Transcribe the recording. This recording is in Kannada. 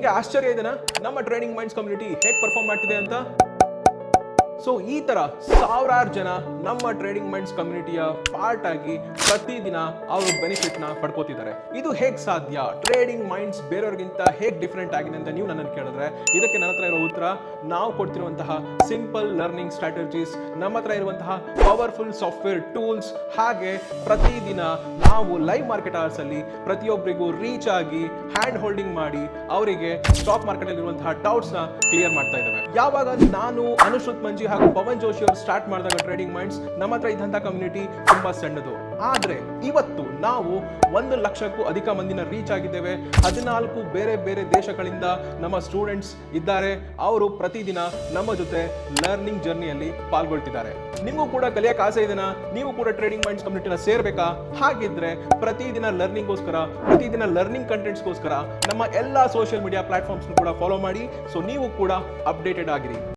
ನಿಮಗೆ ಆಶ್ಚರ್ಯ ಇದೆನಾ ನಮ್ಮ ಟ್ರೇಡಿಂಗ್ ಮೈಂಡ್ಸ್ ಕಮ್ಯುನಿಟಿ ಹೇಗೆ ಪರ್ಫಾರ್ಮ್ ಮಾಡ್ತಿದೆ ಅಂತ? ಸೊ ಈ ತರ ಸಾವಿರಾರು ಜನ ನಮ್ಮ ಟ್ರೇಡಿಂಗ್ ಮೈಂಡ್ಸ್ ಕಮ್ಯುನಿಟಿಯ ಪಾರ್ಟ್ ಆಗಿ ಪ್ರತಿದಿನ ಅವರು ಬೆನಿಫಿಟ್ ನ ಪಡ್ಕೋತಿದ್ದಾರೆ. ಇದು ಹೇಗ್ ಸಾಧ್ಯ? ಟ್ರೇಡಿಂಗ್ ಮೈಂಡ್ಸ್ ಬೇರೆಯವ್ರಿಗಿಂತ ಹೇಗ್ ಡಿಫ್ರೆಂಟ್ ಆಗಿದೆ ಅಂತ ನೀವು ನನ್ನನ್ನು ಕೇಳಿದ್ರೆ ಇದಕ್ಕೆ ನನ್ನ ಹತ್ರ ಇರೋ ಉತ್ತರ ನಾವು ಕೊಡ್ತಿರುವಂತಹ ಸಿಂಪಲ್ ಲರ್ನಿಂಗ್ ಸ್ಟ್ರಾಟಜೀಸ್, ನಮ್ಮ ಹತ್ರ ಇರುವಂತಹ ಪವರ್ಫುಲ್ ಸಾಫ್ಟ್ವೇರ್ ಟೂಲ್ಸ್, ಹಾಗೆ ಪ್ರತಿದಿನ ನಾವು ಲೈವ್ ಮಾರ್ಕೆಟ್ ಅವರ್ಸ್ ಅಲ್ಲಿ ಪ್ರತಿಯೊಬ್ಬರಿಗೂ ರೀಚ್ ಆಗಿ ಹ್ಯಾಂಡ್ ಹೋಲ್ಡಿಂಗ್ ಮಾಡಿ ಅವರಿಗೆ ಸ್ಟಾಕ್ ಮಾರ್ಕೆಟ್ ಅಲ್ಲಿ ಇರುವಂತಹ ಡೌಟ್ಸ್ ನ ಕ್ಲಿಯರ್ ಮಾಡ್ತಾ ಇದ್ದೇವೆ. ಯಾವಾಗ ನಾನು ಅನುಶ್ರುತ್ ಮಂಜಿ ಹಾಗೂ ಪವನ್ ಜೋಶಿ ಅವರು ಸ್ಟಾರ್ಟ್ ಮಾಡಿದಾಗ ಟ್ರೇಡಿಂಗ್ ಮೈಂಡ್ಸ್ ನಮ್ಮ ಹತ್ರ ಇದ್ದಂತ ಕಮ್ಯುನಿಟಿ ತುಂಬಾ ಸಣ್ಣದು. ಆದ್ರೆ ಇವತ್ತು ನಾವು 1 ಲಕ್ಷಕ್ಕೂ ಅಧಿಕ ಮಂದಿನ ರೀಚ್ ಆಗಿದ್ದೇವೆ. 14 ಬೇರೆ ಬೇರೆ ದೇಶಗಳಿಂದ ನಮ್ಮ ಸ್ಟೂಡೆಂಟ್ಸ್ ಇದ್ದಾರೆ. ಅವರು ಪ್ರತಿದಿನ ನಮ್ಮ ಜೊತೆ ಲರ್ನಿಂಗ್ ಜರ್ನಿಯಲ್ಲಿ ಪಾಲ್ಗೊಳ್ತಿದ್ದಾರೆ. ನಿಮಗೂ ಕೂಡ ಕಲಿಯಕ್ಕೆ ಆಸೆ ಇದೆನಾ? ನೀವು ಕೂಡ ಟ್ರೇಡಿಂಗ್ ಮೈಂಡ್ಸ್ ಕಮ್ಯುನಿಟಿನ ಸೇರ್ಬೇಕಾ? ಹಾಗಿದ್ರೆ ಪ್ರತಿದಿನ ಲರ್ನಿಂಗ್ಗೋಸ್ಕರ, ಪ್ರತಿದಿನ ಲರ್ನಿಂಗ್ ಕಂಟೆಂಟ್ಸ್ಗೋಸ್ಕರ ನಮ್ಮ ಎಲ್ಲಾ ಸೋಷಿಯಲ್ ಮೀಡಿಯಾ ಪ್ಲಾಟ್ಫಾರ್ಮ್ಸ್ ಕೂಡ ಫಾಲೋ ಮಾಡಿ. ಸೊ ನೀವು ಕೂಡ ಅಪ್ಡೇಟೆಡ್ ಆಗಿರಿ.